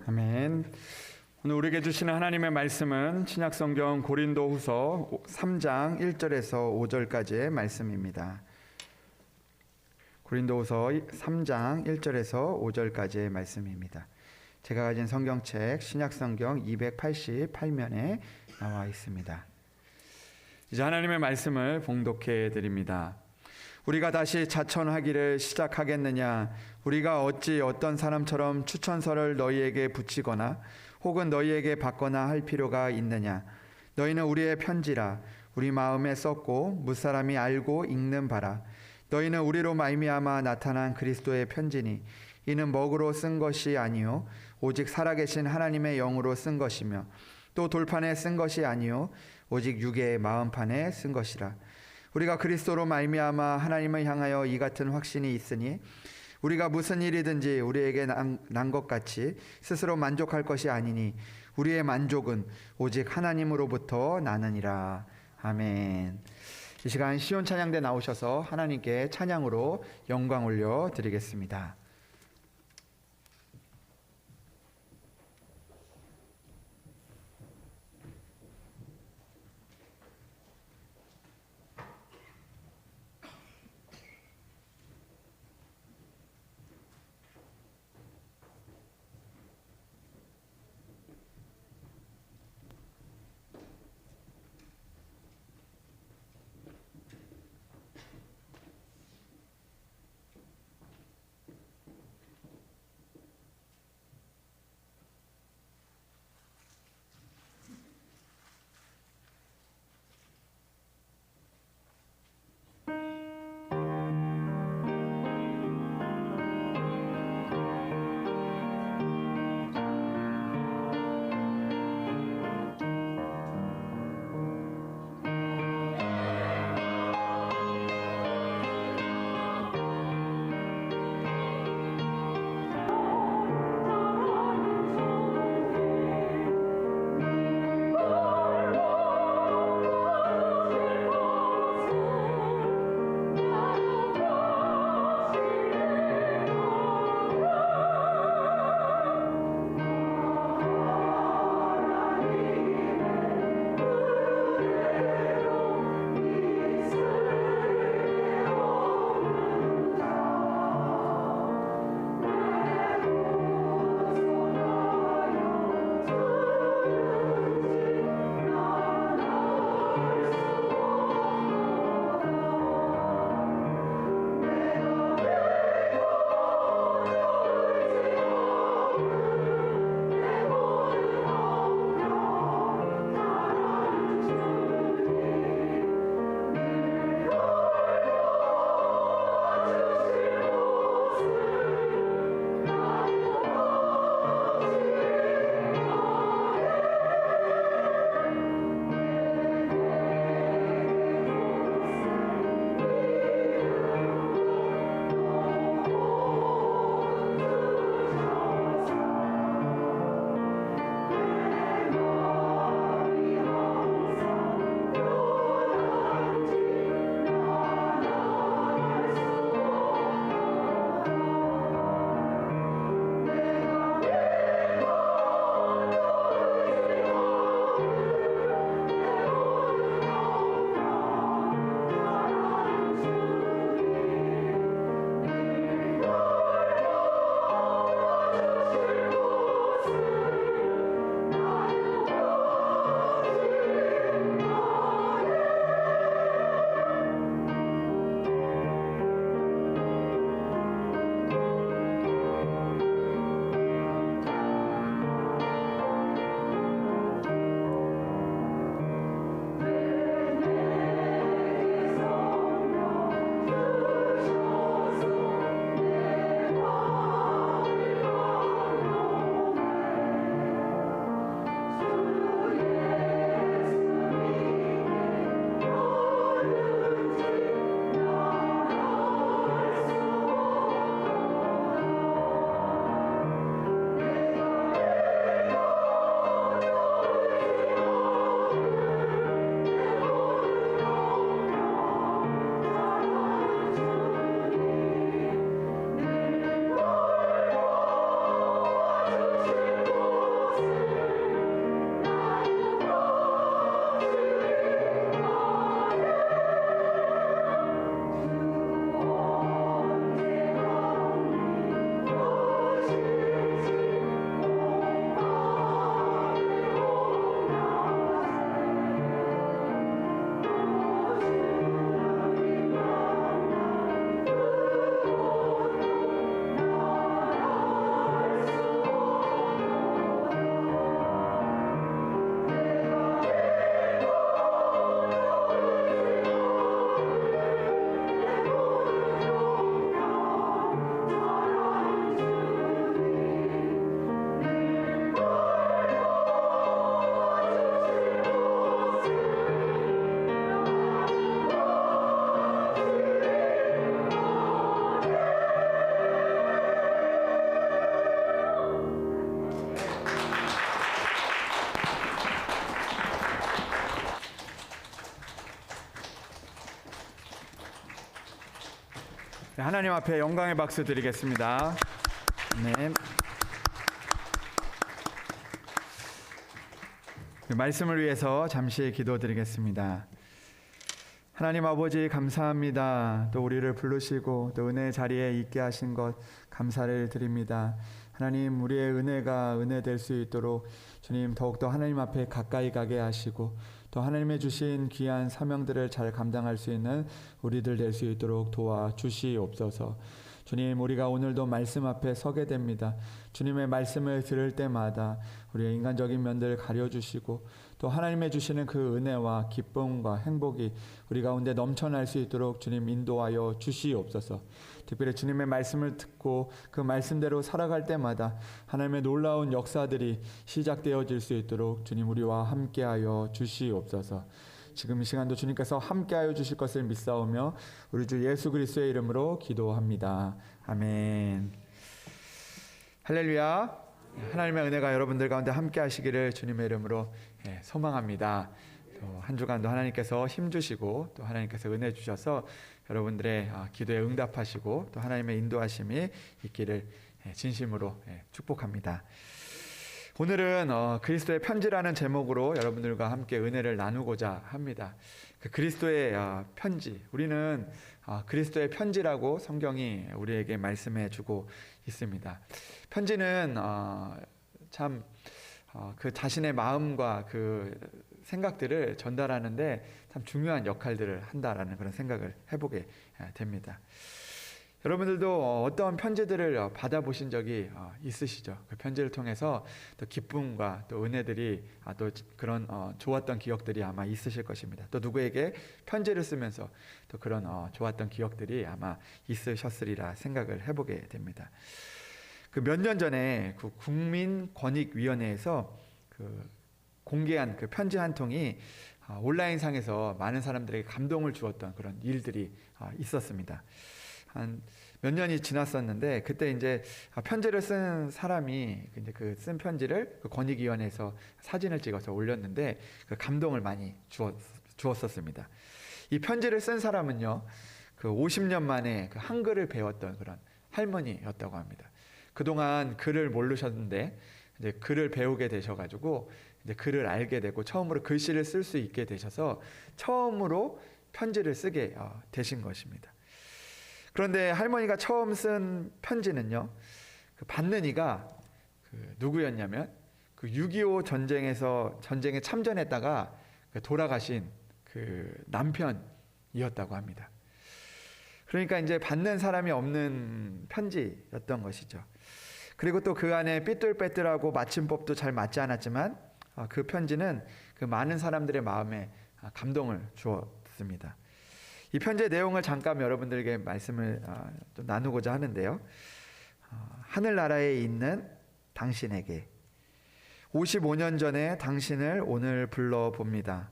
아멘. 오늘 우리에게 주시는 하나님의 말씀은 신약성경 고린도후서 3장 1절에서 5절까지의 말씀입니다. 고린도후서 3장 1절에서 5절까지의 말씀입니다. 제가 가진 성경책 신약성경 288면에 나와 있습니다. 이제 하나님의 말씀을 봉독해 드립니다. 우리가 다시 자천하기를 시작하겠느냐? 우리가 어찌 어떤 사람처럼 추천서를 너희에게 붙이거나 혹은 너희에게 받거나 할 필요가 있느냐? 너희는 우리의 편지라. 우리 마음에 썼고 무사람이 알고 읽는 바라. 너희는 우리로 말미암아 나타난 그리스도의 편지니 이는 먹으로 쓴 것이 아니요 오직 살아계신 하나님의 영으로 쓴 것이며 또 돌판에 쓴 것이 아니요 오직 육의 마음판에 쓴 것이라. 우리가 그리스도로 말미암아 하나님을 향하여 이 같은 확신이 있으니 우리가 무슨 일이든지 우리에게 난 것 같이 스스로 만족할 것이 아니니 우리의 만족은 오직 하나님으로부터 나느니라. 아멘. 이 시간 시온 찬양대 나오셔서 하나님께 찬양으로 영광 올려 드리겠습니다. 하나님 앞에 영광의 박수 드리겠습니다. 아멘. 말씀을 위해서 잠시 기도드리겠습니다. 하나님 아버지 감사합니다. 또 우리를 부르시고 또 은혜 자리에 있게 하신 것 감사를 드립니다. 하나님, 우리의 은혜가 은혜 될 수 있도록 주님 더욱더 하나님 앞에 가까이 가게 하시고 또 하나님의 주신 귀한 사명들을 잘 감당할 수 있는 우리들 될 수 있도록 도와주시옵소서. 주님, 우리가 오늘도 말씀 앞에 서게 됩니다. 주님의 말씀을 들을 때마다 우리의 인간적인 면들을 가려주시고 또 하나님의 주시는 그 은혜와 기쁨과 행복이 우리 가운데 넘쳐날 수 있도록 주님 인도하여 주시옵소서. 특별히 주님의 말씀을 듣고 그 말씀대로 살아갈 때마다 하나님의 놀라운 역사들이 시작되어질 수 있도록 주님 우리와 함께하여 주시옵소서. 지금 이 시간도 주님께서 함께하여 주실 것을 믿사오며 우리 주 예수 그리스도의 이름으로 기도합니다. 아멘. 할렐루야. 하나님의 은혜가 여러분들 가운데 함께하시기를 주님의 이름으로 소망합니다. 또 한 주간도 하나님께서 힘주시고 또 하나님께서 은혜 주셔서 여러분들의 기도에 응답하시고 또 하나님의 인도하심이 있기를 진심으로 축복합니다. 오늘은 그리스도의 편지라는 제목으로 여러분들과 함께 은혜를 나누고자 합니다. 그 그리스도의 편지, 우리는 그리스도의 편지라고 성경이 우리에게 말씀해 주고 있습니다. 편지는 참 그 자신의 마음과 그 생각들을 전달하는데 참 중요한 역할들을 한다라는 그런 생각을 해보게 됩니다. 여러분들도 어떤 편지들을 받아보신 적이 있으시죠? 그 편지를 통해서 또 기쁨과 또 은혜들이 또 그런 좋았던 기억들이 아마 있으실 것입니다. 또 누구에게 편지를 쓰면서 또 그런 좋았던 기억들이 아마 있으셨으리라 생각을 해보게 됩니다. 그 몇 년 전에 그 국민권익위원회에서 그 공개한 그 편지 한 통이 온라인상에서 많은 사람들에게 감동을 주었던 그런 일들이 있었습니다. 한 몇 년이 지났었는데 그때 이제 편지를 쓴 사람이 이제 그 쓴 편지를 그 권익위원회에서 사진을 찍어서 올렸는데 그 감동을 많이 주었었습니다. 이 편지를 쓴 사람은요, 그 50년 만에 그 한글을 배웠던 그런 할머니였다고 합니다. 그동안 글을 모르셨는데 이제 글을 배우게 되셔가지고 이제 글을 알게 되고 처음으로 글씨를 쓸 수 있게 되셔서 처음으로 편지를 쓰게 되신 것입니다. 그런데 할머니가 처음 쓴 편지는요, 그 받는 이가 그 누구였냐면 그 6.25 전쟁에 참전했다가 돌아가신 그 남편이었다고 합니다. 그러니까 이제 받는 사람이 없는 편지였던 것이죠. 그리고 또 그 안에 삐뚤빼뚤하고 맞춤법도 잘 맞지 않았지만 그 편지는 그 많은 사람들의 마음에 감동을 주었습니다. 이 편지의 내용을 잠깐 여러분들에게 말씀을 좀 나누고자 하는데요. 하늘나라에 있는 당신에게 55년 전에 당신을 오늘 불러봅니다.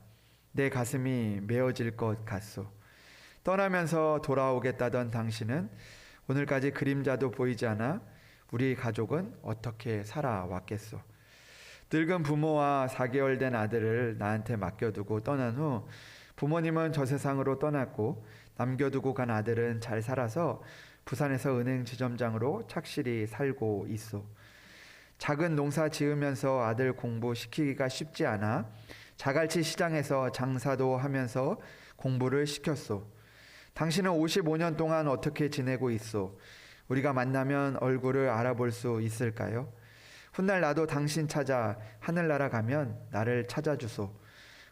내 가슴이 메어질 것 같소. 떠나면서 돌아오겠다던 당신은 오늘까지 그림자도 보이지 않아 우리 가족은 어떻게 살아왔겠소. 늙은 부모와 4개월 된 아들을 나한테 맡겨두고 떠난 후 부모님은 저 세상으로 떠났고 남겨두고 간 아들은 잘 살아서 부산에서 은행 지점장으로 착실히 살고 있소. 작은 농사 지으면서 아들 공부시키기가 쉽지 않아 자갈치 시장에서 장사도 하면서 공부를 시켰소. 당신은 55년 동안 어떻게 지내고 있소? 우리가 만나면 얼굴을 알아볼 수 있을까요? 훗날 나도 당신 찾아 하늘나라 가면 나를 찾아주소.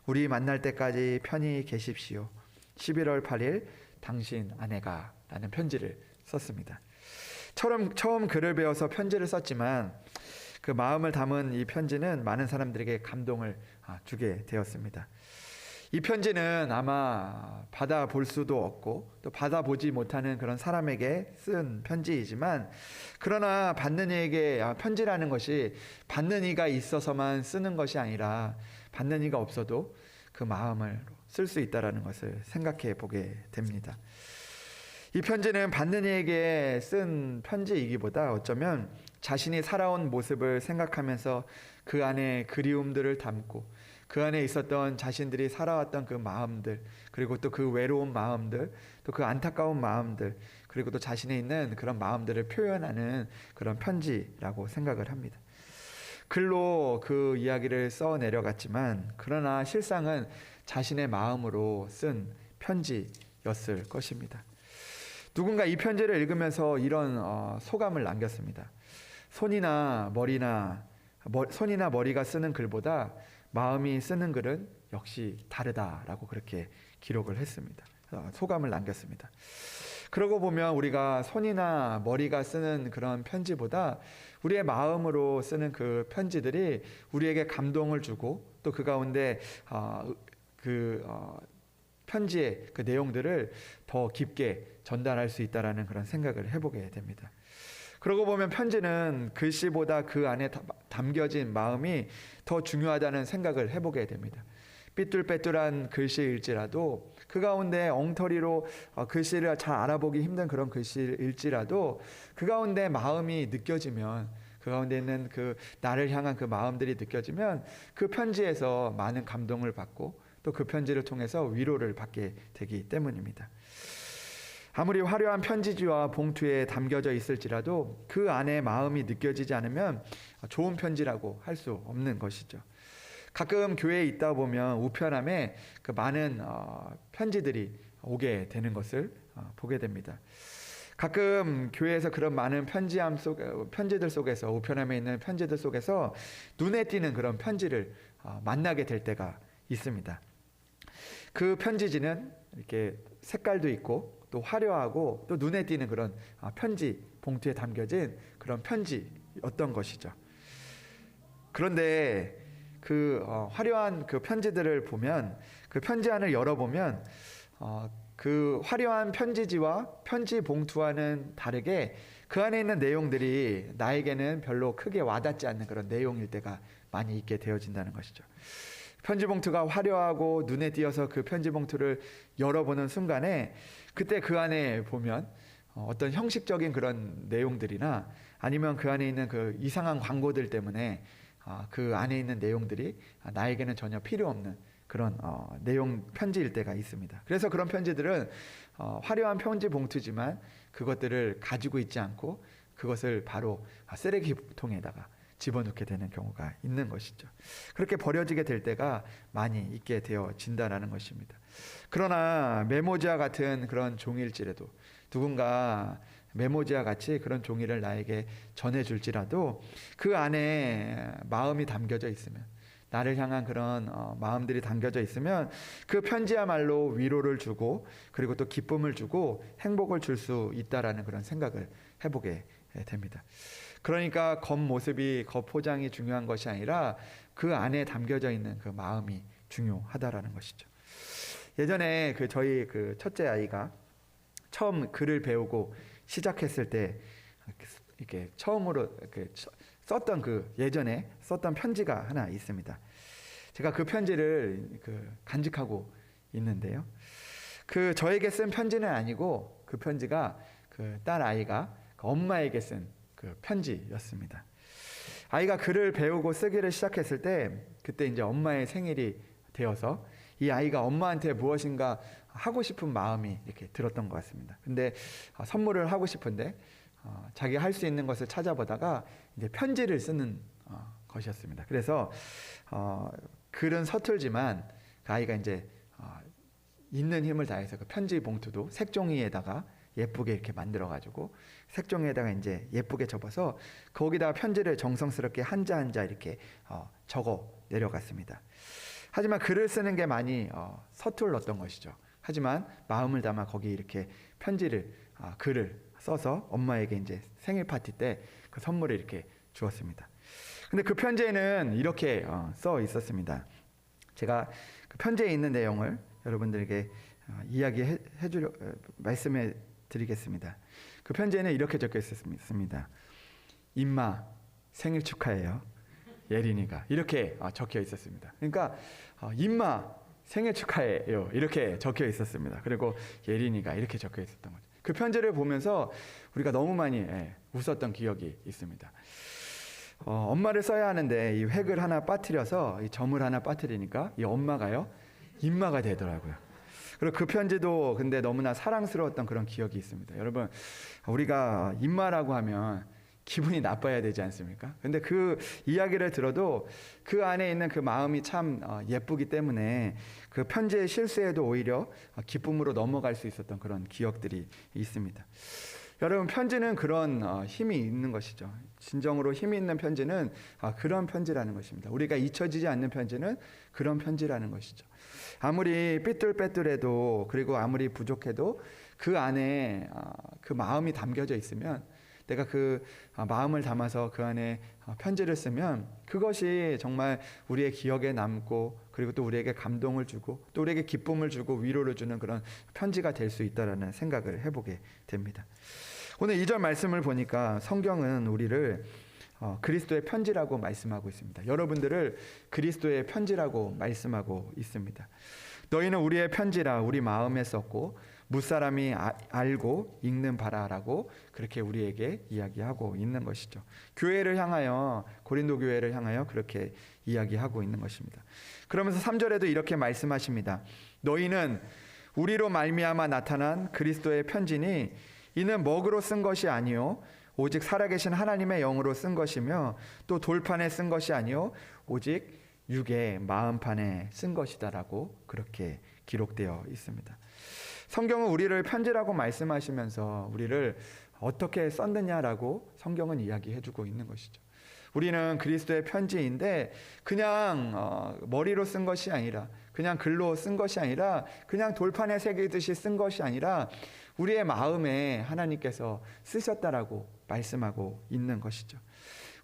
우리 만날 때까지 편히 계십시오. 11월 8일 당신 아내가 라는 편지를 썼습니다. 처음 글을 배워서 편지를 썼지만 그 마음을 담은 이 편지는 많은 사람들에게 감동을 주게 되었습니다. 이 편지는 아마 받아볼 수도 없고 또 받아보지 못하는 그런 사람에게 쓴 편지이지만 그러나 받는 이에게 편지라는 것이 받는 이가 있어서만 쓰는 것이 아니라 받는 이가 없어도 그 마음을 쓸 수 있다는 것을 생각해 보게 됩니다. 이 편지는 받는 이에게 쓴 편지이기보다 어쩌면 자신이 살아온 모습을 생각하면서 그 안에 그리움들을 담고 그 안에 있었던 자신들이 살아왔던 그 마음들, 그리고 또 그 외로운 마음들, 또 그 안타까운 마음들, 그리고 또 자신에 있는 그런 마음들을 표현하는 그런 편지라고 생각을 합니다. 글로 그 이야기를 써 내려갔지만 그러나 실상은 자신의 마음으로 쓴 편지였을 것입니다. 누군가 이 편지를 읽으면서 이런 소감을 남겼습니다. 손이나 머리가 쓰는 글보다 마음이 쓰는 글은 역시 다르다라고 그렇게 기록을 했습니다. 소감을 남겼습니다. 그러고 보면 우리가 손이나 머리가 쓰는 그런 편지보다 우리의 마음으로 쓰는 그 편지들이 우리에게 감동을 주고 또 그 가운데 편지의 그 내용들을 더 깊게 전달할 수 있다라는 그런 생각을 해보게 됩니다. 그러고 보면 편지는 글씨보다 그 안에 담겨진 마음이 더 중요하다는 생각을 해보게 됩니다. 삐뚤빼뚤한 글씨일지라도 그 가운데 엉터리로 글씨를 잘 알아보기 힘든 그런 글씨일지라도 그 가운데 마음이 느껴지면, 그 가운데 있는 그 나를 향한 그 마음들이 느껴지면 그 편지에서 많은 감동을 받고 또 그 편지를 통해서 위로를 받게 되기 때문입니다. 아무리 화려한 편지지와 봉투에 담겨져 있을지라도 그 안에 마음이 느껴지지 않으면 좋은 편지라고 할 수 없는 것이죠. 가끔 교회에 있다 보면 우편함에 그 많은 편지들이 오게 되는 것을 보게 됩니다. 가끔 교회에서 그런 많은 편지들 속에서, 우편함에 있는 편지들 속에서 눈에 띄는 그런 편지를 만나게 될 때가 있습니다. 그 편지지는 이렇게 색깔도 있고 또 화려하고 또 눈에 띄는 그런 편지 봉투에 담겨진 그런 편지였던 것이죠. 그런데 그 화려한 그 편지들을 보면, 그 편지 안을 열어보면 그 화려한 편지지와 편지 봉투와는 다르게 그 안에 있는 내용들이 나에게는 별로 크게 와닿지 않는 그런 내용일 때가 많이 있게 되어진다는 것이죠. 편지 봉투가 화려하고 눈에 띄어서 그 편지 봉투를 열어보는 순간에 그때 그 안에 보면 어떤 형식적인 그런 내용들이나 아니면 그 안에 있는 그 이상한 광고들 때문에 그 안에 있는 내용들이 나에게는 전혀 필요 없는 그런 내용 편지일 때가 있습니다. 그래서 그런 편지들은 화려한 편지 봉투지만 그것들을 가지고 있지 않고 그것을 바로 쓰레기통에다가 집어넣게 되는 경우가 있는 것이죠. 그렇게 버려지게 될 때가 많이 있게 되어진다라는 것입니다. 그러나 메모지와 같은 그런 종일지라도, 누군가 메모지와 같이 그런 종이를 나에게 전해줄지라도 그 안에 마음이 담겨져 있으면, 나를 향한 그런 마음들이 담겨져 있으면 그 편지야말로 위로를 주고 그리고 또 기쁨을 주고 행복을 줄 수 있다라는 그런 생각을 해보게 됩니다. 그러니까 겉모습이, 겉포장이 중요한 것이 아니라 그 안에 담겨져 있는 그 마음이 중요하다라는 것이죠. 예전에 저희 첫째 아이가 처음 글을 배우고 시작했을 때 이렇게 처음으로 예전에 썼던 편지가 하나 있습니다. 제가 그 편지를 간직하고 있는데요. 저에게 쓴 편지는 아니고 그 편지가 딸 아이가 엄마에게 쓴 그 편지였습니다. 아이가 글을 배우고 쓰기를 시작했을 때 그때 이제 엄마의 생일이 되어서 이 아이가 엄마한테 무엇인가 하고 싶은 마음이 이렇게 들었던 것 같습니다. 근데 선물을 하고 싶은데 자기가 할 수 있는 것을 찾아보다가 이제 편지를 쓰는 것이었습니다. 그래서 글은 서툴지만 그 아이가 이제 있는 힘을 다해서 그 편지 봉투도 색종이에다가 예쁘게 이렇게 만들어가지고 색종이에다가 이제 예쁘게 접어서 거기다가 편지를 정성스럽게 한자 한자 이렇게 적어 내려갔습니다. 하지만 글을 쓰는 게 많이 서툴렀던 것이죠. 하지만 마음을 담아 거기 이렇게 글을 써서 엄마에게 이제 생일 파티 때 그 선물을 이렇게 주었습니다. 근데 그 편지에는 이렇게 써 있었습니다. 제가 그 편지에 있는 내용을 여러분들에게 말씀해 드리겠습니다. 그 편지에는 이렇게 적혀 있었습니다. 임마 생일 축하해요. 예린이가 이렇게 적혀 있었습니다. 그러니까 임마 생일 축하해요 이렇게 적혀 있었습니다. 그리고 예린이가 이렇게 적혀 있었던 거죠. 그 편지를 보면서 우리가 너무 많이 웃었던 기억이 있습니다. 엄마를 써야 하는데 이 획을 하나 빠뜨려서 이 점을 하나 빠뜨리니까 이 엄마가요 임마가 되더라고요. 그리고 그 편지도 근데 너무나 사랑스러웠던 그런 기억이 있습니다. 여러분, 우리가 입마라고 하면 기분이 나빠야 되지 않습니까? 근데 그 이야기를 들어도 그 안에 있는 그 마음이 참 예쁘기 때문에 그 편지의 실수에도 오히려 기쁨으로 넘어갈 수 있었던 그런 기억들이 있습니다. 여러분, 편지는 그런 힘이 있는 것이죠. 진정으로 힘이 있는 편지는 그런 편지라는 것입니다. 우리가 잊혀지지 않는 편지는 그런 편지라는 것이죠. 아무리 삐뚤빼뚤해도, 그리고 아무리 부족해도 그 안에 그 마음이 담겨져 있으면, 내가 그 마음을 담아서 그 안에 편지를 쓰면 그것이 정말 우리의 기억에 남고, 그리고 또 우리에게 감동을 주고, 또 우리에게 기쁨을 주고 위로를 주는 그런 편지가 될 수 있다라는 생각을 해보게 됩니다. 오늘 2절 말씀을 보니까 성경은 우리를 그리스도의 편지라고 말씀하고 있습니다. 여러분들을 그리스도의 편지라고 말씀하고 있습니다. 너희는 우리의 편지라 우리 마음에 썼고 무사람이 알고 읽는 바라라고 그렇게 우리에게 이야기하고 있는 것이죠. 교회를 향하여, 고린도 교회를 향하여 그렇게 이야기하고 있는 것입니다. 그러면서 3절에도 이렇게 말씀하십니다. 너희는 우리로 말미암아 나타난 그리스도의 편지니 이는 먹으로 쓴 것이 아니요 오직 살아계신 하나님의 영으로 쓴 것이며 또 돌판에 쓴 것이 아니요 오직 육의 마음판에 쓴 것이다라고 그렇게 기록되어 있습니다. 성경은 우리를 편지라고 말씀하시면서 우리를 어떻게 썼느냐라고 성경은 이야기해주고 있는 것이죠. 우리는 그리스도의 편지인데 그냥 머리로 쓴 것이 아니라, 그냥 글로 쓴 것이 아니라, 그냥 돌판에 새기듯이 쓴 것이 아니라 우리의 마음에 하나님께서 쓰셨다라고 말씀하고 있는 것이죠.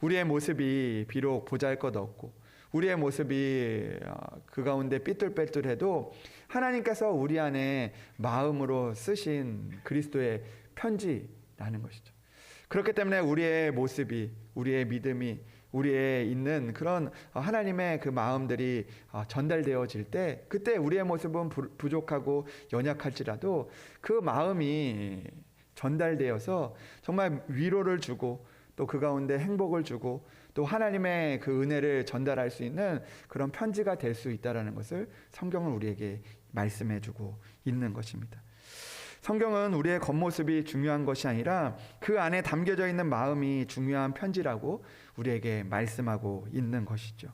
우리의 모습이 비록 보잘것없고 우리의 모습이 그 가운데 삐뚤빼뚤해도 하나님께서 우리 안에 마음으로 쓰신 그리스도의 편지라는 것이죠. 그렇기 때문에 우리의 모습이, 우리의 믿음이, 우리의 있는 그런 하나님의 그 마음들이 전달되어질 때, 그때 우리의 모습은 부족하고 연약할지라도 그 마음이 전달되어서 정말 위로를 주고 또 그 가운데 행복을 주고 또 하나님의 그 은혜를 전달할 수 있는 그런 편지가 될 수 있다는 것을 성경은 우리에게 말씀해 주고 있는 것입니다. 성경은 우리의 겉모습이 중요한 것이 아니라 그 안에 담겨져 있는 마음이 중요한 편지라고 우리에게 말씀하고 있는 것이죠.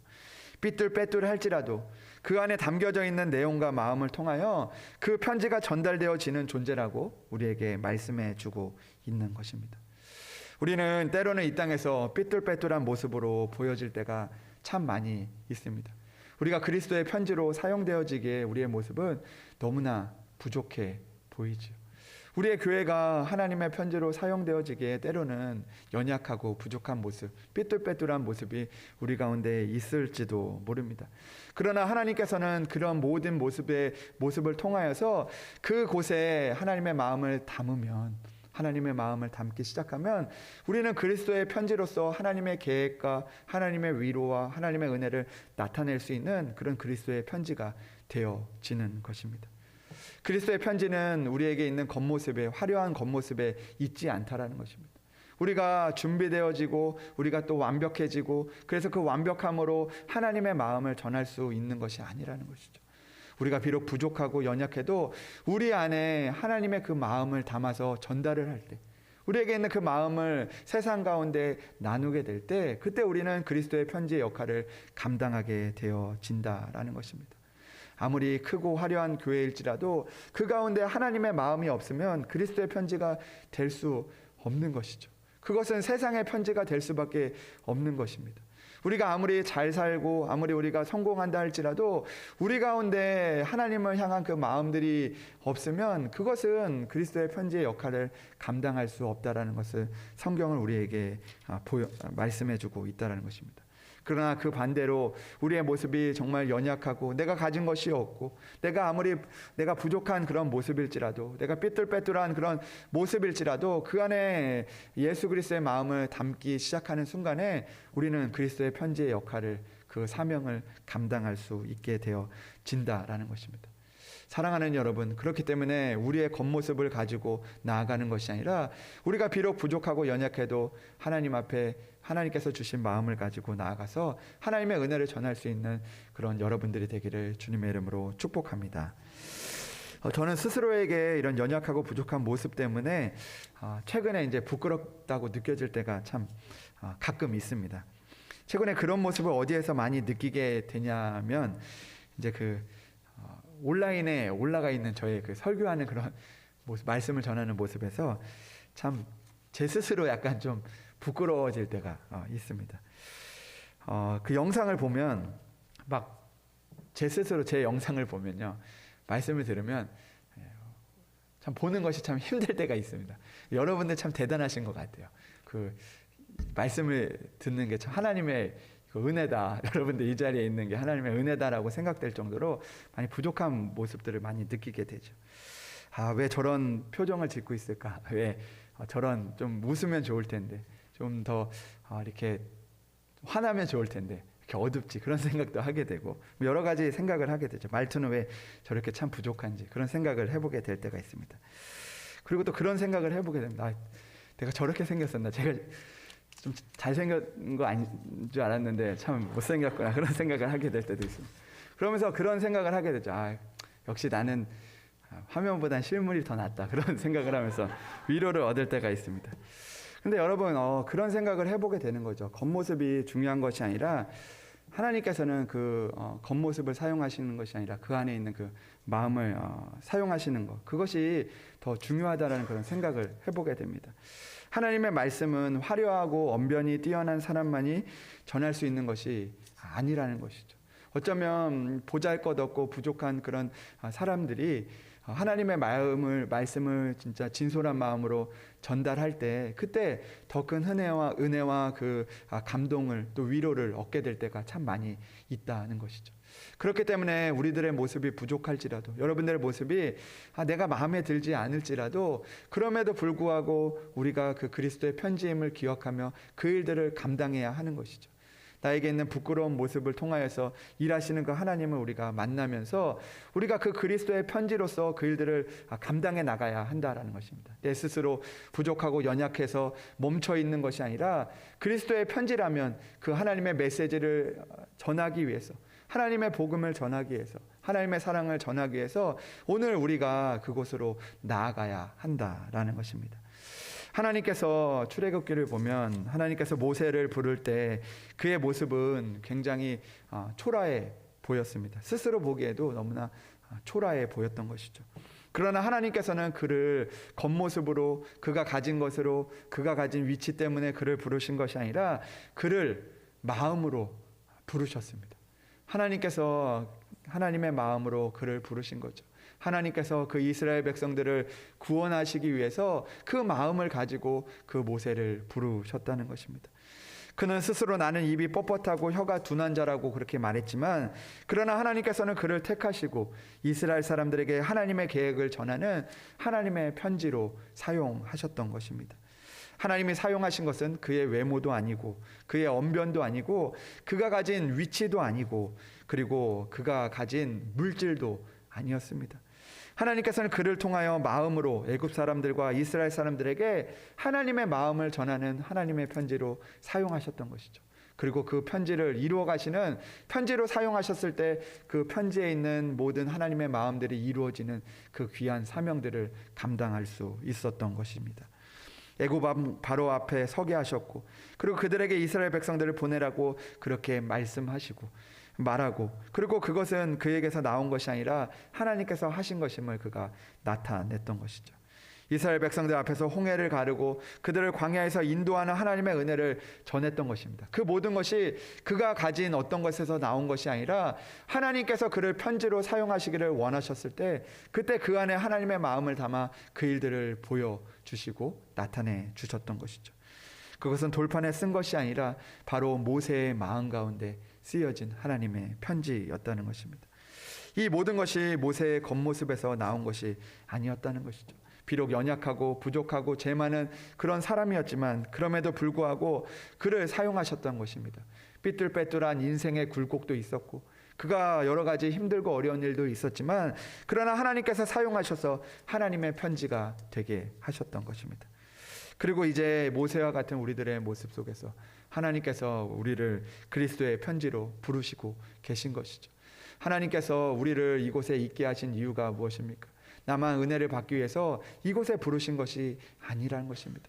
삐뚤빼뚤할지라도 그 안에 담겨져 있는 내용과 마음을 통하여 그 편지가 전달되어지는 존재라고 우리에게 말씀해 주고 있는 것입니다. 우리는 때로는 이 땅에서 삐뚤빼뚤한 모습으로 보여질 때가 참 많이 있습니다. 우리가 그리스도의 편지로 사용되어지기에 우리의 모습은 너무나 부족해 보이죠. 우리의 교회가 하나님의 편지로 사용되어지기에 때로는 연약하고 부족한 모습, 삐뚤빼뚤한 모습이 우리 가운데 있을지도 모릅니다. 그러나 하나님께서는 그런 모든 모습을 통하여서 그곳에 하나님의 마음을 담으면, 하나님의 마음을 담기 시작하면 우리는 그리스도의 편지로서 하나님의 계획과 하나님의 위로와 하나님의 은혜를 나타낼 수 있는 그런 그리스도의 편지가 되어지는 것입니다. 그리스도의 편지는 우리에게 있는 겉모습에, 화려한 겉모습에 있지 않다라는 것입니다. 우리가 준비되어지고 우리가 또 완벽해지고 그래서 그 완벽함으로 하나님의 마음을 전할 수 있는 것이 아니라는 것이죠. 우리가 비록 부족하고 연약해도 우리 안에 하나님의 그 마음을 담아서 전달을 할 때, 우리에게 있는 그 마음을 세상 가운데 나누게 될 때, 그때 우리는 그리스도의 편지의 역할을 감당하게 되어진다라는 것입니다. 아무리 크고 화려한 교회일지라도 그 가운데 하나님의 마음이 없으면 그리스도의 편지가 될 수 없는 것이죠. 그것은 세상의 편지가 될 수밖에 없는 것입니다. 우리가 아무리 잘 살고 아무리 우리가 성공한다 할지라도 우리 가운데 하나님을 향한 그 마음들이 없으면 그것은 그리스도의 편지의 역할을 감당할 수 없다라는 것을 성경을 우리에게 말씀해주고 있다는 것입니다. 그러나 그 반대로 우리의 모습이 정말 연약하고 내가 가진 것이 없고 내가 부족한 그런 모습일지라도, 내가 삐뚤빼뚤한 그런 모습일지라도 그 안에 예수 그리스도의 마음을 담기 시작하는 순간에 우리는 그리스도의 편지의 역할을, 그 사명을 감당할 수 있게 되어진다라는 것입니다. 사랑하는 여러분, 그렇기 때문에 우리의 겉모습을 가지고 나아가는 것이 아니라 우리가 비록 부족하고 연약해도 하나님 앞에 하나님께서 주신 마음을 가지고 나아가서 하나님의 은혜를 전할 수 있는 그런 여러분들이 되기를 주님의 이름으로 축복합니다. 저는 스스로에게 이런 연약하고 부족한 모습 때문에 최근에 이제 부끄럽다고 느껴질 때가 참 가끔 있습니다. 최근에 그런 모습을 어디에서 많이 느끼게 되냐면 이제 온라인에 올라가 있는 저의 설교하는 그런 모습, 말씀을 전하는 모습에서 참 제 스스로 약간 좀 부끄러워질 때가 있습니다. 그 영상을 보면 막 제 스스로 제 영상을 보면요, 말씀을 들으면 참 보는 것이 참 힘들 때가 있습니다. 여러분들 참 대단하신 것 같아요. 그 말씀을 듣는 게 참 하나님의 은혜다. 여러분들 이 자리에 있는 게 하나님의 은혜다라고 생각될 정도로 많이 부족한 모습들을 많이 느끼게 되죠. 왜 저런 표정을 짓고 있을까? 왜 저런 좀 웃으면 좋을 텐데, 좀 더 이렇게 화나면 좋을 텐데 이렇게 어둡지, 그런 생각도 하게 되고 여러 가지 생각을 하게 되죠. 말투는 왜 저렇게 참 부족한지 그런 생각을 해보게 될 때가 있습니다. 그리고 또 그런 생각을 해보게 됩니다. 내가 저렇게 생겼었나? 제가 좀 잘생긴 거 아닌 줄 알았는데 참 못생겼구나, 그런 생각을 하게 될 때도 있습니다. 그러면서 그런 생각을 하게 되죠. 역시 나는 화면보단 실물이 더 낫다, 그런 생각을 하면서 위로를 얻을 때가 있습니다. 근데 여러분, 그런 생각을 해보게 되는 거죠. 겉모습이 중요한 것이 아니라 하나님께서는 그 겉모습을 사용하시는 것이 아니라 그 안에 있는 그 마음을 사용하시는 것, 그것이 더 중요하다는 그런 생각을 해보게 됩니다. 하나님의 말씀은 화려하고 언변이 뛰어난 사람만이 전할 수 있는 것이 아니라는 것이죠. 어쩌면 보잘것없고 부족한 그런 사람들이 하나님의 말씀을 진짜 진솔한 마음으로 전달할 때, 그때 더 큰 은혜와 그 감동을, 또 위로를 얻게 될 때가 참 많이 있다는 것이죠. 그렇기 때문에 우리들의 모습이 부족할지라도, 여러분들의 모습이 내가 마음에 들지 않을지라도, 그럼에도 불구하고 우리가 그 그리스도의 편지임을 기억하며 그 일들을 감당해야 하는 것이죠. 나에게 있는 부끄러운 모습을 통하여서 일하시는 그 하나님을 우리가 만나면서 우리가 그 그리스도의 편지로서 그 일들을 감당해 나가야 한다라는 것입니다. 내 스스로 부족하고 연약해서 멈춰 있는 것이 아니라 그리스도의 편지라면 그 하나님의 메시지를 전하기 위해서, 하나님의 복음을 전하기 위해서, 하나님의 사랑을 전하기 위해서 오늘 우리가 그곳으로 나아가야 한다라는 것입니다. 하나님께서 출애굽기를 보면 하나님께서 모세를 부를 때 그의 모습은 굉장히 초라해 보였습니다. 스스로 보기에도 너무나 초라해 보였던 것이죠. 그러나 하나님께서는 그를 겉모습으로, 그가 가진 것으로, 그가 가진 위치 때문에 그를 부르신 것이 아니라 그를 마음으로 부르셨습니다. 하나님께서 하나님의 마음으로 그를 부르신 거죠. 하나님께서 그 이스라엘 백성들을 구원하시기 위해서 그 마음을 가지고 그 모세를 부르셨다는 것입니다. 그는 스스로 나는 입이 뻣뻣하고 혀가 둔한 자라고 그렇게 말했지만, 그러나 하나님께서는 그를 택하시고 이스라엘 사람들에게 하나님의 계획을 전하는 하나님의 편지로 사용하셨던 것입니다. 하나님이 사용하신 것은 그의 외모도 아니고 그의 언변도 아니고 그가 가진 위치도 아니고 그리고 그가 가진 물질도 아니었습니다. 하나님께서는 그를 통하여 마음으로 애굽 사람들과 이스라엘 사람들에게 하나님의 마음을 전하는 하나님의 편지로 사용하셨던 것이죠. 그리고 그 편지를 이루어 가시는, 편지로 사용하셨을 때 그 편지에 있는 모든 하나님의 마음들이 이루어지는 그 귀한 사명들을 감당할 수 있었던 것입니다. 애굽 바로 앞에 서게 하셨고, 그리고 그들에게 이스라엘 백성들을 보내라고 그렇게 말씀하시고 말하고, 그리고 그것은 그에게서 나온 것이 아니라 하나님께서 하신 것임을 그가 나타냈던 것이죠. 이스라엘 백성들 앞에서 홍해를 가르고 그들을 광야에서 인도하는 하나님의 은혜를 전했던 것입니다. 그 모든 것이 그가 가진 어떤 것에서 나온 것이 아니라 하나님께서 그를 편지로 사용하시기를 원하셨을 때, 그때 그 안에 하나님의 마음을 담아 그 일들을 보여주시고 나타내 주셨던 것이죠. 그것은 돌판에 쓴 것이 아니라 바로 모세의 마음 가운데 쓰여진 하나님의 편지였다는 것입니다. 이 모든 것이 모세의 겉모습에서 나온 것이 아니었다는 것이죠. 비록 연약하고 부족하고 죄 많은 그런 사람이었지만 그럼에도 불구하고 그를 사용하셨던 것입니다. 삐뚤빼뚤한 인생의 굴곡도 있었고 그가 여러 가지 힘들고 어려운 일도 있었지만, 그러나 하나님께서 사용하셔서 하나님의 편지가 되게 하셨던 것입니다. 그리고 이제 모세와 같은 우리들의 모습 속에서 하나님께서 우리를 그리스도의 편지로 부르시고 계신 것이죠. 하나님께서 우리를 이곳에 있게 하신 이유가 무엇입니까? 나만 은혜를 받기 위해서 이곳에 부르신 것이 아니라는 것입니다.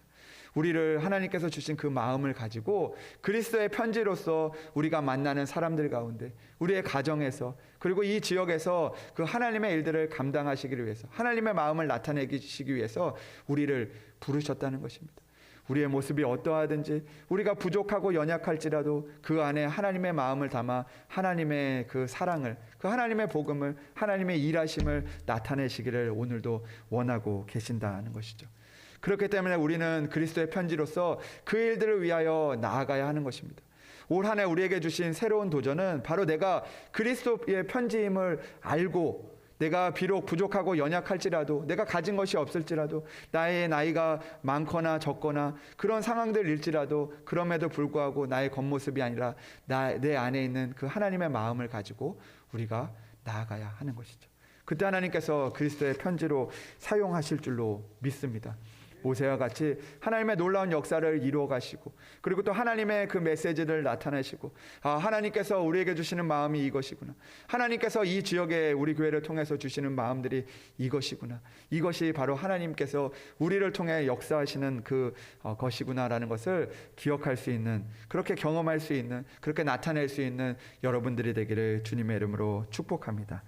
우리를 하나님께서 주신 그 마음을 가지고 그리스도의 편지로서 우리가 만나는 사람들 가운데, 우리의 가정에서, 그리고 이 지역에서 그 하나님의 일들을 감당하시기를 위해서, 하나님의 마음을 나타내시기 위해서 우리를 부르셨다는 것입니다. 우리의 모습이 어떠하든지, 우리가 부족하고 연약할지라도 그 안에 하나님의 마음을 담아 하나님의 그 사랑을, 그 하나님의 복음을, 하나님의 일하심을 나타내시기를 오늘도 원하고 계신다는 것이죠. 그렇기 때문에 우리는 그리스도의 편지로서 그 일들을 위하여 나아가야 하는 것입니다. 올 한 해 우리에게 주신 새로운 도전은 바로 내가 그리스도의 편지임을 알고, 내가 비록 부족하고 연약할지라도, 내가 가진 것이 없을지라도, 나의 나이가 많거나 적거나 그런 상황들일지라도, 그럼에도 불구하고 나의 겉모습이 아니라 내 안에 있는 그 하나님의 마음을 가지고 우리가 나아가야 하는 것이죠. 그때 하나님께서 그리스도의 편지로 사용하실 줄로 믿습니다. 모세와 같이 하나님의 놀라운 역사를 이루어 가시고, 그리고 또 하나님의 그 메시지를 나타내시고, 하나님께서 우리에게 주시는 마음이 이것이구나, 하나님께서 이 지역에 우리 교회를 통해서 주시는 마음들이 이것이구나, 이것이 바로 하나님께서 우리를 통해 역사하시는 그 것이구나라는 것을 기억할 수 있는, 그렇게 경험할 수 있는, 그렇게 나타낼 수 있는 여러분들이 되기를 주님의 이름으로 축복합니다.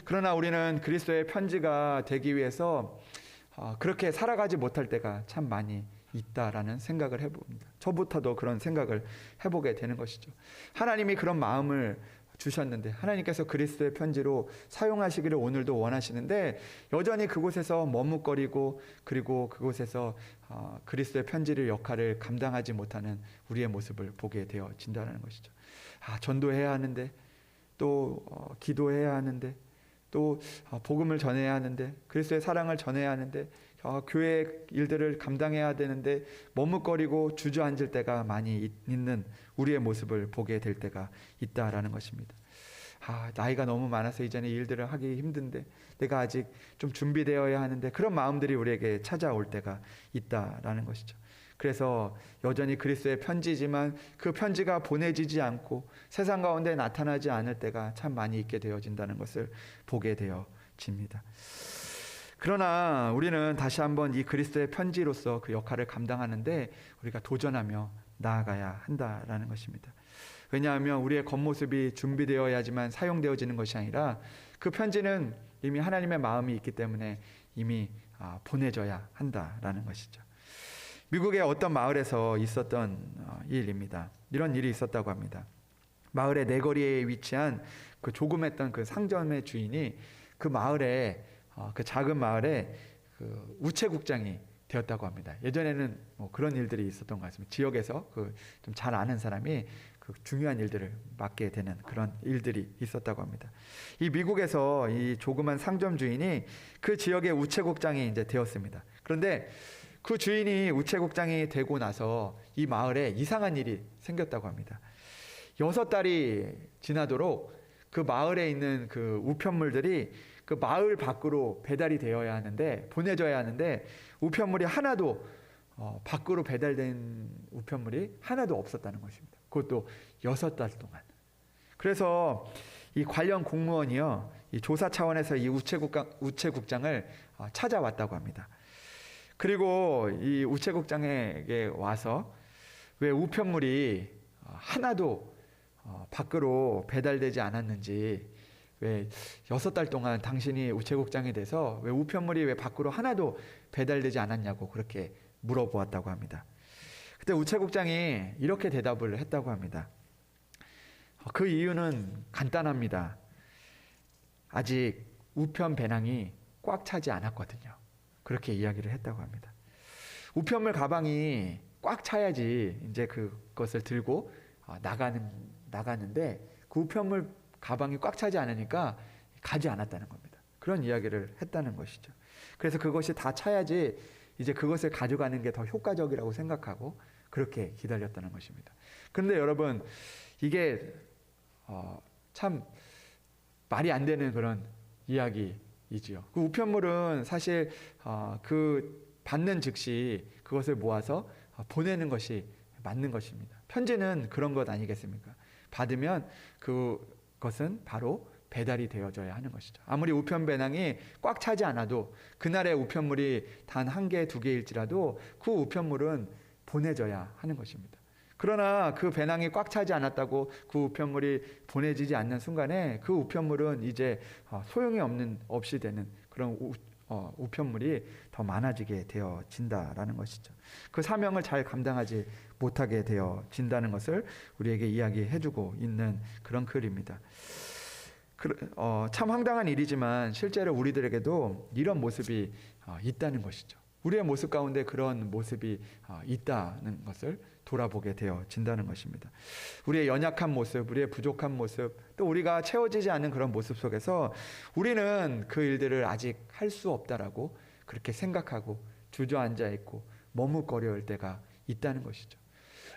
그러나 우리는 그리스도의 편지가 되기 위해서 그렇게 살아가지 못할 때가 참 많이 있다라는 생각을 해봅니다. 저부터도 그런 생각을 해보게 되는 것이죠. 하나님이 그런 마음을 주셨는데, 하나님께서 그리스도의 편지로 사용하시기를 오늘도 원하시는데, 여전히 그곳에서 머뭇거리고, 그리고 그곳에서 그리스도의 편지를 역할을 감당하지 못하는 우리의 모습을 보게 되어진다는 것이죠. 전도해야 하는데, 또 기도해야 하는데, 또 복음을 전해야 하는데, 그리스도의 사랑을 전해야 하는데, 교회 일들을 감당해야 되는데 머뭇거리고 주저앉을 때가 많이 있는 우리의 모습을 보게 될 때가 있다라는 것입니다. 나이가 너무 많아서 이제는 일들을 하기 힘든데, 내가 아직 좀 준비되어야 하는데, 그런 마음들이 우리에게 찾아올 때가 있다라는 것이죠. 그래서 여전히 그리스도의 편지지만 그 편지가 보내지지 않고 세상 가운데 나타나지 않을 때가 참 많이 있게 되어진다는 것을 보게 되어집니다. 그러나 우리는 다시 한번 이 그리스도의 편지로서 그 역할을 감당하는데 우리가 도전하며 나아가야 한다라는 것입니다. 왜냐하면 우리의 겉모습이 준비되어야지만 사용되어지는 것이 아니라, 그 편지는 이미 하나님의 마음이 있기 때문에 이미 보내져야 한다라는 것이죠. 미국의 어떤 마을에서 있었던 일입니다. 이런 일이 있었다고 합니다. 마을의 내거리에 위치한 그 조그맸던 그 상점의 주인이 그 마을에, 그 작은 마을에 그 우체국장이 되었다고 합니다. 예전에는 뭐 그런 일들이 있었던 것 같습니다. 지역에서 그 좀 잘 아는 사람이 그 중요한 일들을 맡게 되는 그런 일들이 있었다고 합니다. 이 미국에서 이 조그만 상점 주인이 그 지역의 우체국장이 이제 되었습니다. 그런데 그 주인이 우체국장이 되고 나서 이 마을에 이상한 일이 생겼다고 합니다. 6달이 지나도록 그 마을에 있는 그 우편물들이 그 마을 밖으로 배달이 되어야 하는데, 보내져야 하는데, 우편물이 하나도 밖으로 배달된 우편물이 하나도 없었다는 것입니다. 그것도 6달 동안. 그래서 이 관련 공무원이요, 이 조사 차원에서 이 우체국장을 찾아왔다고 합니다. 그리고 이 우체국장에게 와서 왜 우편물이 하나도 밖으로 배달되지 않았는지, 왜 6달 동안 당신이 우체국장이 돼서 왜 우편물이 왜 밖으로 하나도 배달되지 않았냐고 그렇게 물어보았다고 합니다. 그때 우체국장이 이렇게 대답을 했다고 합니다. 그 이유는 간단합니다. 아직 우편 배낭이 꽉 차지 않았거든요. 그렇게 이야기를 했다고 합니다. 우편물 가방이 꽉 차야지 이제 그것을 들고 나가는데, 그 우편물 가방이 꽉 차지 않으니까 가지 않았다는 겁니다. 그런 이야기를 했다는 것이죠. 그래서 그것이 다 차야지 이제 그것을 가져가는 게 더 효과적이라고 생각하고 그렇게 기다렸다는 것입니다. 그런데 여러분, 이게 참 말이 안 되는 그런 이야기이지요. 그 우편물은 사실 그 받는 즉시 그것을 모아서 보내는 것이 맞는 것입니다. 편지는 그런 것 아니겠습니까? 받으면 그것은 바로 배달이 되어져야 하는 것이죠. 아무리 우편 배낭이 꽉 차지 않아도 그날의 우편물이 단 1개, 2개일지라도 그 우편물은 보내져야 하는 것입니다. 그러나 그 배낭이 꽉 차지 않았다고 그 우편물이 보내지지 않는 순간에 그 우편물은 이제 소용이 없이 되는 그런 우편물이 더 많아지게 되어진다라는 것이죠. 그 사명을 잘 감당하지 못하게 되어진다는 것을 우리에게 이야기해주고 있는 그런 글입니다. 참 황당한 일이지만 실제로 우리들에게도 이런 모습이 있다는 것이죠. 우리의 모습 가운데 그런 모습이 있다는 것을 돌아보게 되어진다는 것입니다. 우리의 연약한 모습, 우리의 부족한 모습, 또 우리가 채워지지 않는 그런 모습 속에서 우리는 그 일들을 아직 할 수 없다라고 그렇게 생각하고 주저앉아 있고 머뭇거려할 때가 있다는 것이죠.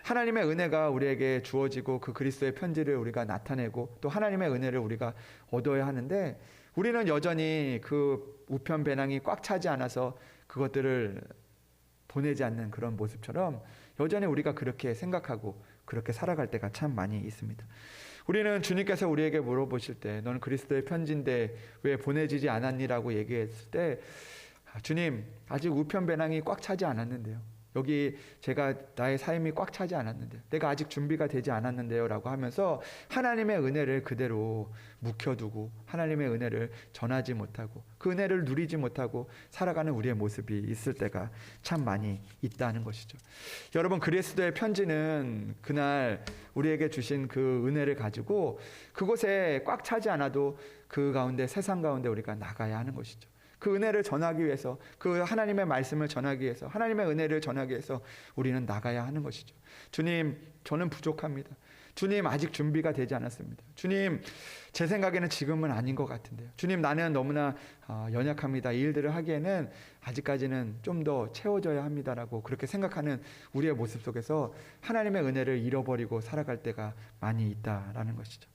하나님의 은혜가 우리에게 주어지고 그 그리스도의 편지를 우리가 나타내고 또 하나님의 은혜를 우리가 얻어야 하는데 우리는 여전히 그 우편 배낭이 꽉 차지 않아서 그것들을 보내지 않는 그런 모습처럼 여전히 우리가 그렇게 생각하고 그렇게 살아갈 때가 참 많이 있습니다. 우리는 주님께서 우리에게 물어보실 때 너는 그리스도의 편지인데 왜 보내지지 않았니라고 얘기했을 때 주님 아직 우편 배낭이 꽉 차지 않았는데요. 여기 제가 나의 삶이 꽉 차지 않았는데 내가 아직 준비가 되지 않았는데요 라고 하면서 하나님의 은혜를 그대로 묵혀두고 하나님의 은혜를 전하지 못하고 그 은혜를 누리지 못하고 살아가는 우리의 모습이 있을 때가 참 많이 있다는 것이죠. 여러분 그리스도의 편지는 그날 우리에게 주신 그 은혜를 가지고 그곳에 꽉 차지 않아도 그 가운데 세상 가운데 우리가 나가야 하는 것이죠. 그 은혜를 전하기 위해서 그 하나님의 말씀을 전하기 위해서 하나님의 은혜를 전하기 위해서 우리는 나가야 하는 것이죠. 주님 저는 부족합니다. 주님 아직 준비가 되지 않았습니다. 주님 제 생각에는 지금은 아닌 것 같은데요. 주님 나는 너무나 연약합니다. 이 일들을 하기에는 아직까지는 좀 더 채워져야 합니다라고 그렇게 생각하는 우리의 모습 속에서 하나님의 은혜를 잃어버리고 살아갈 때가 많이 있다라는 것이죠.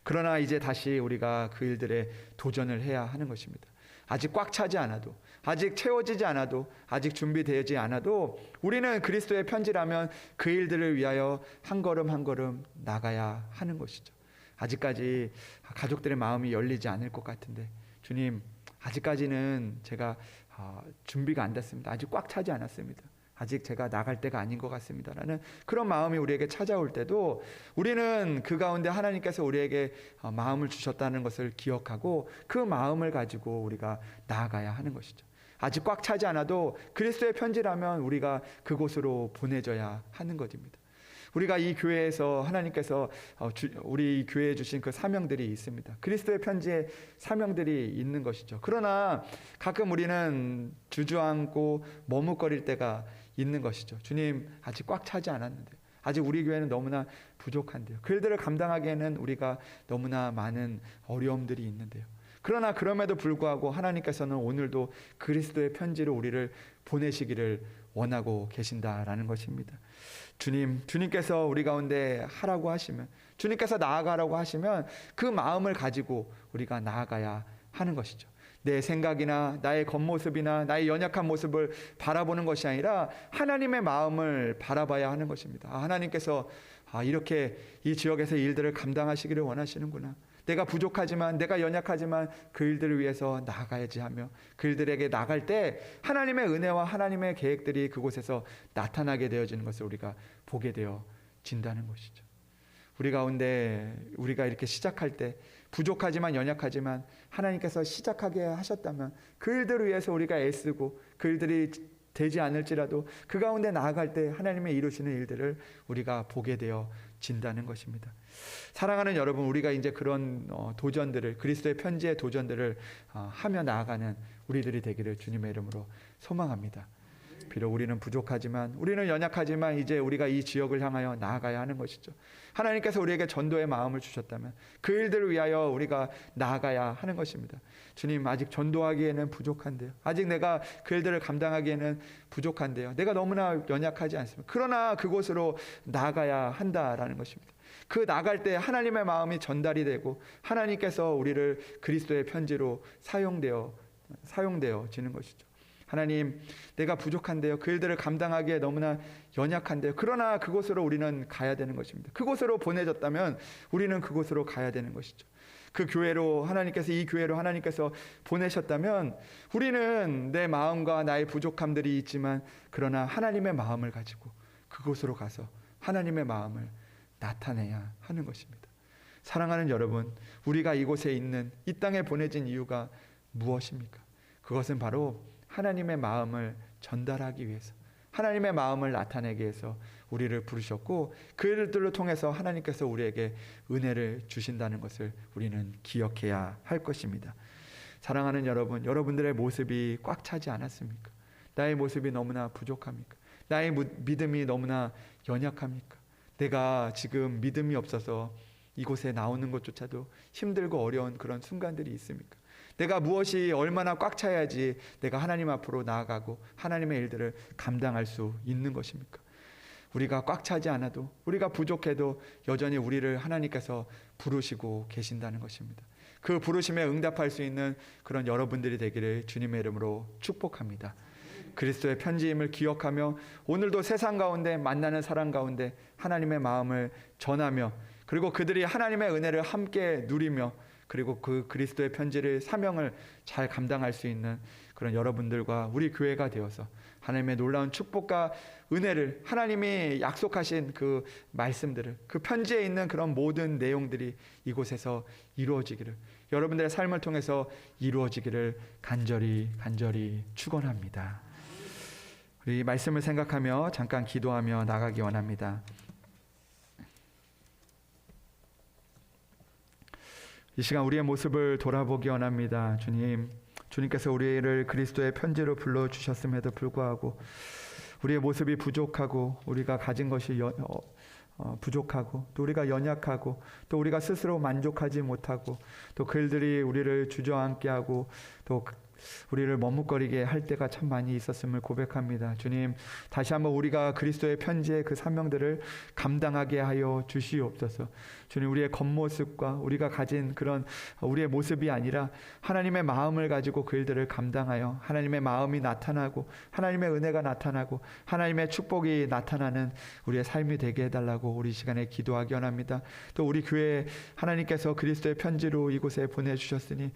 그러나 이제 다시 우리가 그 일들에 도전을 해야 하는 것입니다. 아직 꽉 차지 않아도 아직 채워지지 않아도 아직 준비되지 않아도 우리는 그리스도의 편지라면 그 일들을 위하여 한 걸음 한 걸음 나가야 하는 것이죠. 아직까지 가족들의 마음이 열리지 않을 것 같은데 주님 아직까지는 제가 준비가 안 됐습니다. 아직 꽉 차지 않았습니다. 아직 제가 나갈 때가 아닌 것 같습니다 라는 그런 마음이 우리에게 찾아올 때도 우리는 그 가운데 하나님께서 우리에게 마음을 주셨다는 것을 기억하고 그 마음을 가지고 우리가 나아가야 하는 것이죠. 아직 꽉 차지 않아도 그리스도의 편지라면 우리가 그곳으로 보내져야 하는 것입니다. 우리가 이 교회에서 하나님께서 우리 교회에 주신 그 사명들이 있습니다. 그리스도의 편지에 사명들이 있는 것이죠. 그러나 가끔 우리는 주저앉고 머뭇거릴 때가 있는 것이죠. 주님 아직 꽉 차지 않았는데 아직 우리 교회는 너무나 부족한데요. 그 일들을 감당하기에는 우리가 너무나 많은 어려움들이 있는데요. 그러나 그럼에도 불구하고 하나님께서는 오늘도 그리스도의 편지로 우리를 보내시기를 원하고 계신다라는 것입니다. 주님께서 우리 가운데 하라고 하시면 주님께서 나아가라고 하시면 그 마음을 가지고 우리가 나아가야 하는 것이죠. 내 생각이나 나의 겉모습이나 나의 연약한 모습을 바라보는 것이 아니라 하나님의 마음을 바라봐야 하는 것입니다. 하나님께서 이렇게 이 지역에서 일들을 감당하시기를 원하시는구나. 내가 부족하지만 내가 연약하지만 그 일들을 위해서 나아가야지 하며 그 일들에게 나갈 때 하나님의 은혜와 하나님의 계획들이 그곳에서 나타나게 되어지는 것을 우리가 보게 되어진다는 것이죠. 우리 가운데 우리가 이렇게 시작할 때 부족하지만 연약하지만 하나님께서 시작하게 하셨다면 그 일들을 위해서 우리가 애쓰고 그 일들이 되지 않을지라도 그 가운데 나아갈 때 하나님의 이루시는 일들을 우리가 보게 되어진다는 것입니다. 사랑하는 여러분, 우리가 이제 그런 도전들을 그리스도의 편지의 도전들을 하며 나아가는 우리들이 되기를 주님의 이름으로 소망합니다. 비록 우리는 부족하지만 우리는 연약하지만 이제 우리가 이 지역을 향하여 나아가야 하는 것이죠. 하나님께서 우리에게 전도의 마음을 주셨다면 그 일들을 위하여 우리가 나아가야 하는 것입니다. 주님 아직 전도하기에는 부족한데요. 아직 내가 그 일들을 감당하기에는 부족한데요. 내가 너무나 연약하지 않습니다. 그러나 그곳으로 나아가야 한다라는 것입니다. 그 나갈 때 하나님의 마음이 전달이 되고 하나님께서 우리를 그리스도의 편지로 사용되어지는 것이죠. 하나님, 내가 부족한데요. 그 일들을 감당하기에 너무나 연약한데요. 그러나 그곳으로 우리는 가야 되는 것입니다. 그곳으로 보내졌다면 우리는 그곳으로 가야 되는 것이죠. 그 교회로 하나님께서, 이 교회로 하나님께서 보내셨다면 우리는 내 마음과 나의 부족함들이 있지만 그러나 하나님의 마음을 가지고 그곳으로 가서 하나님의 마음을 나타내야 하는 것입니다. 사랑하는 여러분, 우리가 이곳에 있는, 이 땅에 보내진 이유가 무엇입니까? 그것은 바로 하나님의 마음을 전달하기 위해서, 하나님의 마음을 나타내기 위해서 우리를 부르셨고, 그 일들을 통해서 하나님께서 우리에게 은혜를 주신다는 것을 우리는 기억해야 할 것입니다. 사랑하는 여러분, 여러분들의 모습이 꽉 차지 않았습니까? 나의 모습이 너무나 부족합니까? 나의 믿음이 너무나 연약합니까? 내가 지금 믿음이 없어서 이곳에 나오는 것조차도 힘들고 어려운 그런 순간들이 있습니까? 내가 무엇이 얼마나 꽉 차야지 내가 하나님 앞으로 나아가고 하나님의 일들을 감당할 수 있는 것입니까? 우리가 꽉 차지 않아도, 우리가 부족해도 여전히 우리를 하나님께서 부르시고 계신다는 것입니다. 그 부르심에 응답할 수 있는 그런 여러분들이 되기를 주님의 이름으로 축복합니다. 그리스도의 편지임을 기억하며 오늘도 세상 가운데 만나는 사람 가운데 하나님의 마음을 전하며, 그리고 그들이 하나님의 은혜를 함께 누리며, 그리고 그 그리스도의 편지를, 사명을 잘 감당할 수 있는 그런 여러분들과 우리 교회가 되어서 하나님의 놀라운 축복과 은혜를, 하나님이 약속하신 그 말씀들을, 그 편지에 있는 그런 모든 내용들이 이곳에서 이루어지기를, 여러분들의 삶을 통해서 이루어지기를 간절히 축원합니다. 우리 말씀을 생각하며 잠깐 기도하며 나가기 원합니다. 이 시간 우리의 모습을 돌아보기 원합니다. 주님께서 우리를 그리스도의 편지로 불러주셨음에도 불구하고 우리의 모습이 부족하고, 우리가 가진 것이 부족하고, 또 우리가 연약하고, 또 우리가 스스로 만족하지 못하고, 또 그 일들이 우리를 주저앉게 하고 또 우리를 머뭇거리게 할 때가 참 많이 있었음을 고백합니다. 주님, 다시 한번 우리가 그리스도의 편지의 그 사명들을 감당하게 하여 주시옵소서. 주님, 우리의 겉모습과 우리가 가진 그런 우리의 모습이 아니라 하나님의 마음을 가지고 그 일들을 감당하여 하나님의 마음이 나타나고, 하나님의 은혜가 나타나고, 하나님의 축복이 나타나는 우리의 삶이 되게 해달라고 우리 시간에 기도하기 원합니다. 또 우리 교회 하나님께서 그리스도의 편지로 이곳에 보내주셨으니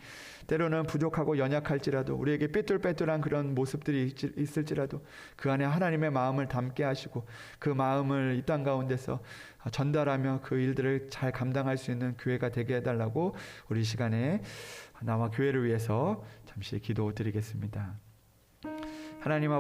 때로는 부족하고 연약할지라도, 우리에게 삐뚤빼뚤한 그런 모습들이 있을지라도 그 안에 하나님의 마음을 담게 하시고 그 마음을 이 땅 가운데서 전달하며 그 일들을 잘 감당할 수 있는 교회가 되게 해달라고 우리 시간에 나와 교회를 위해서 잠시 기도드리겠습니다. 하나님